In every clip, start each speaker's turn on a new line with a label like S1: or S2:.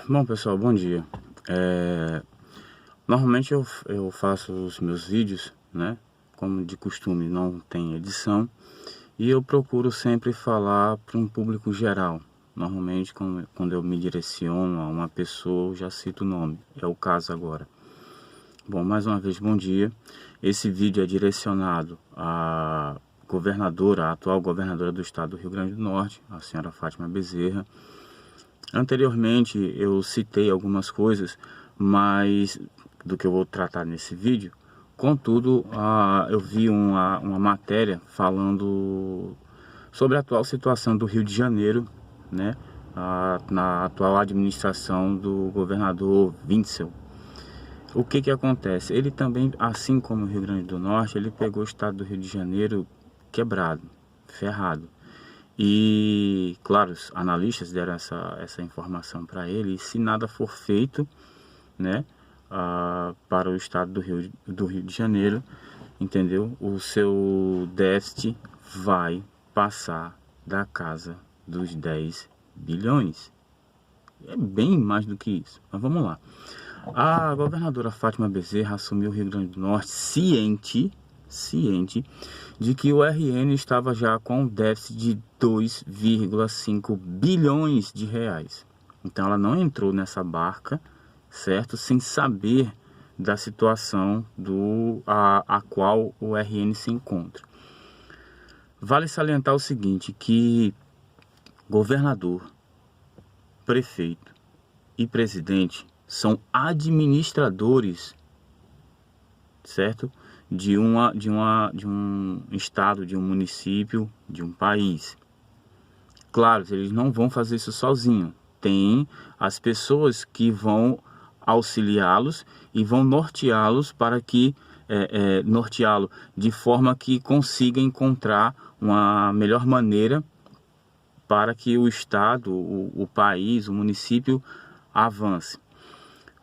S1: Bom, pessoal, bom dia. Normalmente eu faço os meus vídeos, né? Como de costume, não tem edição. E eu procuro sempre falar para um público geral. Normalmente, quando eu me direciono a uma pessoa, eu já cito o nome. É o caso agora. Bom, mais uma vez, bom dia. Esse vídeo é direcionado à governadora, a atual governadora do estado do Rio Grande do Norte, a senhora Fátima Bezerra. Anteriormente eu citei algumas coisas, mas do que eu vou tratar nesse vídeo. Contudo, eu vi uma matéria falando sobre a atual situação do Rio de Janeiro, né, na atual administração do governador Witzel. O que acontece? Ele também, assim como o Rio Grande do Norte, ele pegou o estado do Rio de Janeiro quebrado, ferrado. E, claro, os analistas deram essa informação para ele, e se nada for feito, né, para o estado do Rio de Janeiro, entendeu? O seu déficit vai passar da casa dos 10 bilhões. É bem mais do que isso, mas vamos lá. A governadora Fátima Bezerra assumiu o Rio Grande do Norte ciente de que o RN estava já com um déficit de 2,5 bilhões de reais. Então ela não entrou nessa barca, certo? Sem saber da situação a qual o RN se encontra. Vale salientar o seguinte, que governador, prefeito e presidente são administradores, certo? De um estado, de um município, de um país. Claro, eles não vão fazer isso sozinhos. Tem as pessoas que vão auxiliá-los e vão norteá-los para que norteá-lo de forma que consiga encontrar uma melhor maneira para que o estado, o país, o município avance.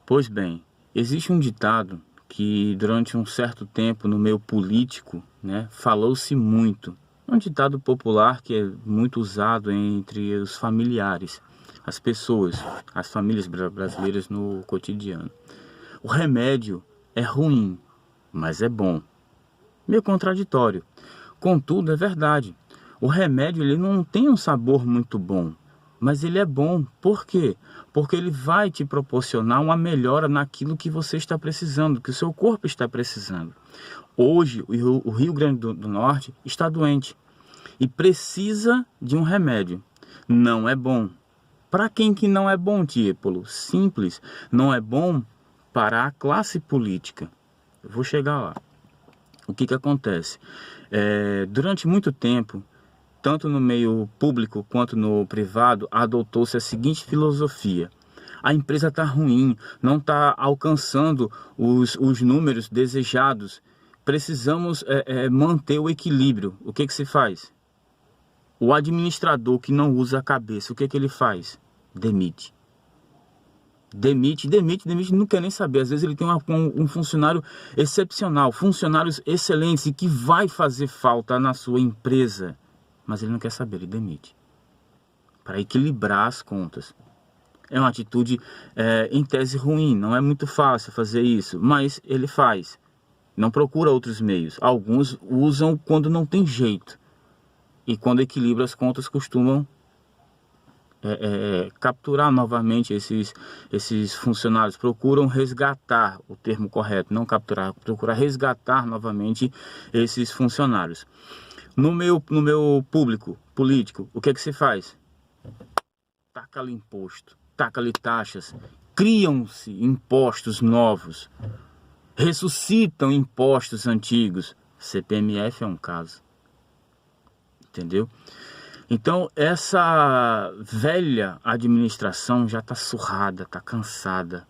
S1: Pois bem, existe um ditado que durante um certo tempo no meio político, né, falou-se muito. Um ditado popular que é muito usado entre os familiares, as pessoas, as famílias brasileiras no cotidiano. O remédio é ruim, mas é bom. Meio contraditório. Contudo, é verdade. O remédio ele não tem um sabor muito bom, mas ele é bom. Por quê? Porque ele vai te proporcionar uma melhora naquilo que você está precisando, que o seu corpo está precisando. Hoje, o Rio Grande do Norte está doente e precisa de um remédio. Não é bom. Para quem que não é bom, Tiepolo? Simples. Não é bom para a classe política. Eu vou chegar lá. O que acontece? Durante muito tempo, tanto no meio público quanto no privado, adotou-se a seguinte filosofia: a empresa está ruim, não está alcançando os números desejados, precisamos manter o equilíbrio. O que se faz? O administrador que não usa a cabeça, o que ele faz? Demite. Demite, não quer nem saber. Às vezes ele tem um funcionário excepcional, funcionários excelentes e que vai fazer falta na sua empresa. Mas ele não quer saber, ele demite. Para equilibrar as contas. É uma atitude, em tese, ruim. Não é muito fácil fazer isso, mas ele faz. Não procura outros meios. Alguns usam quando não tem jeito. E quando equilibra as contas, costumam capturar novamente esses funcionários. Procuram resgatar, o termo correto, não capturar, procurar resgatar novamente esses funcionários. No meu político, o que se faz? Taca-lhe imposto, taca-lhe taxas, criam-se impostos novos, ressuscitam impostos antigos. CPMF é um caso, entendeu? Então essa velha administração já está surrada, está cansada.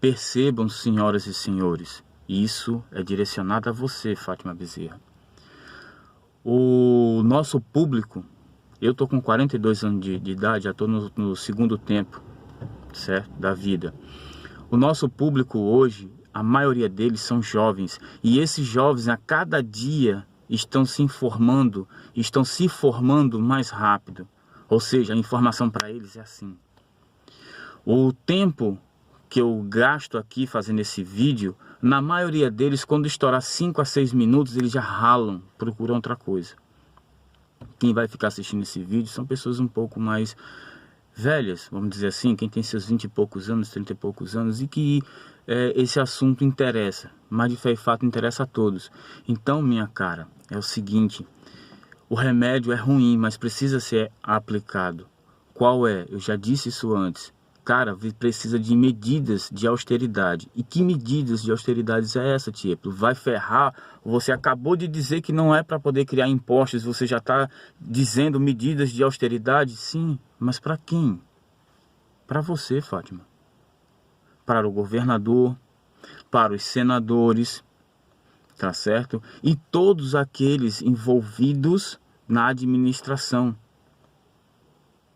S1: Percebam, senhoras e senhores, isso é direcionado a você, Fátima Bezerra. O nosso público, eu estou com 42 anos de idade, já estou no segundo tempo, certo, da vida. O nosso público hoje, a maioria deles são jovens, e esses jovens a cada dia estão se formando mais rápido. Ou seja, a informação para eles é assim: O tempo que eu gasto aqui fazendo esse vídeo, na maioria deles, quando estourar 5 a 6 minutos, eles já ralam, procuram outra coisa. Quem vai ficar assistindo esse vídeo são pessoas um pouco mais velhas, vamos dizer assim, quem tem seus 20 e poucos anos, 30 e poucos anos, e que esse assunto interessa, mas de fé e fato interessa a todos. Então, minha cara, é o seguinte, o remédio é ruim, mas precisa ser aplicado. Qual é? Eu já disse isso antes. Cara, precisa de medidas de austeridade. E que medidas de austeridade é essa, tipo? Vai ferrar? Você acabou de dizer que não é para poder criar impostos, você já está dizendo medidas de austeridade? Sim, mas para quem? Para você, Fátima. Para o governador, para os senadores, tá certo? E todos aqueles envolvidos na administração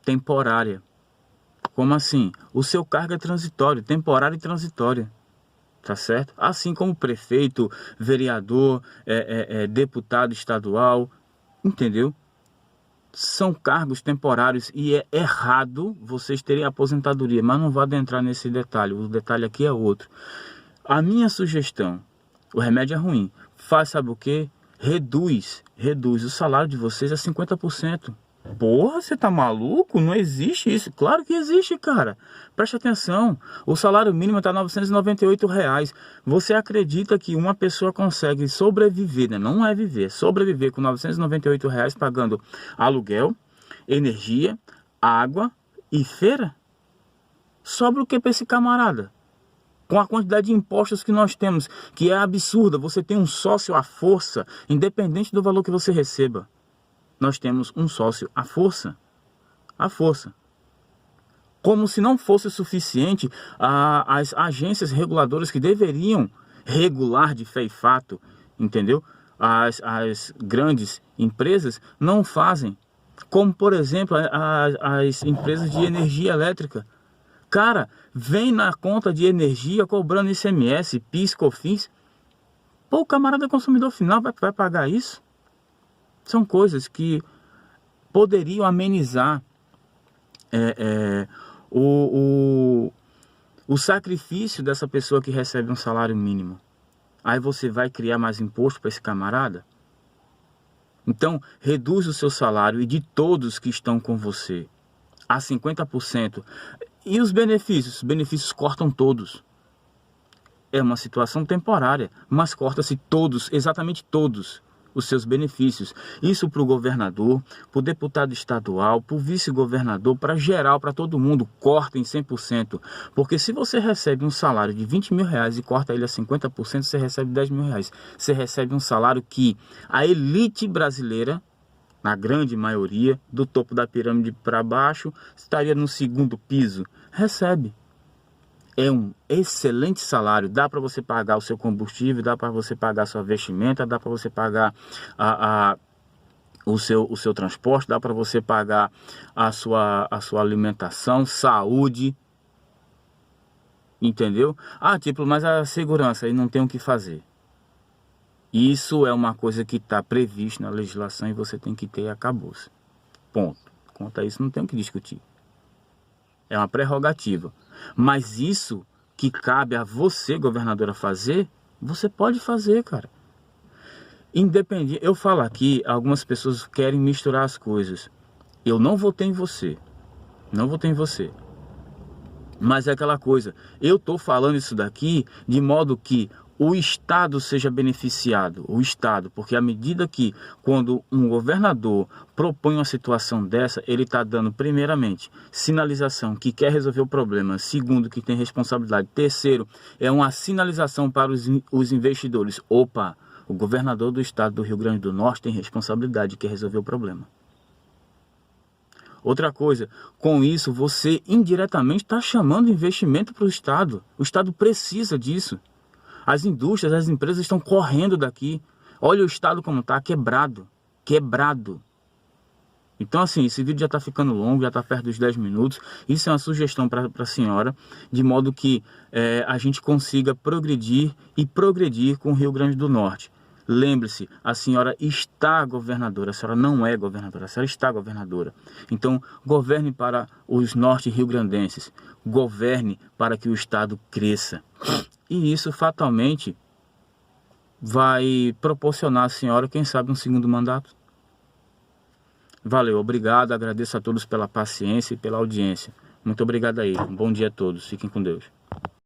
S1: temporária. Como assim? O seu cargo é transitório, temporário e transitório, tá certo? Assim como prefeito, vereador, deputado estadual, entendeu? São cargos temporários e é errado vocês terem aposentadoria, mas não vou adentrar nesse detalhe, o detalhe aqui é outro. A minha sugestão, o remédio é ruim, faz sabe o quê? Reduz o salário de vocês a 50%. Porra, você tá maluco? Não existe isso. Claro que existe, cara. Preste atenção. O salário mínimo está R$ 998. Você acredita que uma pessoa consegue sobreviver, né? Não é viver, sobreviver com R$ 998 pagando aluguel, energia, água e feira? Sobra o que para esse camarada? Com a quantidade de impostos que nós temos, que é absurda. Você tem um sócio à força, independente do valor que você receba. Nós temos um sócio à força. À força. Como se não fosse o suficiente, as agências reguladoras que deveriam regular de fé e fato, entendeu? As grandes empresas não fazem. Como, por exemplo, as empresas de energia elétrica. Cara, vem na conta de energia cobrando ICMS, PIS, COFINS. Pô, o camarada consumidor final vai pagar isso? São coisas que poderiam amenizar o sacrifício dessa pessoa que recebe um salário mínimo. Aí você vai criar mais imposto para esse camarada? Então, reduz o seu salário e de todos que estão com você a 50%. E os benefícios? Os benefícios cortam todos. É uma situação temporária, mas corta-se todos, exatamente todos os seus benefícios. Isso para o governador, para o deputado estadual, para o vice-governador, para geral, para todo mundo, corta em 100%. Porque se você recebe um salário de R$20 mil e corta ele a 50%, você recebe R$10 mil. Você recebe um salário que a elite brasileira, na grande maioria, do topo da pirâmide para baixo, estaria no segundo piso, recebe. É um excelente salário, dá para você pagar o seu combustível, dá para você pagar a sua vestimenta, dá para você pagar o seu transporte, dá para você pagar a sua alimentação, saúde, entendeu? Tipo, mas a segurança aí não tem o que fazer. Isso é uma coisa que está prevista na legislação e você tem que ter e acabou-se. Ponto. Quanto a isso não tem o que discutir. É uma prerrogativa. Mas isso que cabe a você, governadora, fazer, você pode fazer, cara. Independente. Eu falo aqui, algumas pessoas querem misturar as coisas. Eu não votei em você. Não votei em você. Mas é aquela coisa. Eu estou falando isso daqui de modo que o Estado seja beneficiado, o Estado, porque à medida que quando um governador propõe uma situação dessa, ele está dando primeiramente sinalização que quer resolver o problema, segundo que tem responsabilidade, terceiro é uma sinalização para os investidores, opa, o governador do estado do Rio Grande do Norte tem responsabilidade, quer resolver o problema. Outra coisa, com isso você indiretamente está chamando investimento para o Estado precisa disso. As indústrias, as empresas estão correndo daqui. Olha o estado como está, quebrado. Quebrado. Então assim, esse vídeo já está ficando longo, já está perto dos 10 minutos. Isso é uma sugestão para a senhora, de modo que a gente consiga progredir com o Rio Grande do Norte. Lembre-se, a senhora está governadora, a senhora não é governadora, a senhora está governadora. Então, governe para os norte-riograndenses, governe para que o Estado cresça. E isso fatalmente vai proporcionar à senhora, quem sabe, um segundo mandato. Valeu, obrigado, agradeço a todos pela paciência e pela audiência. Muito obrigado aí, um bom dia a todos, fiquem com Deus.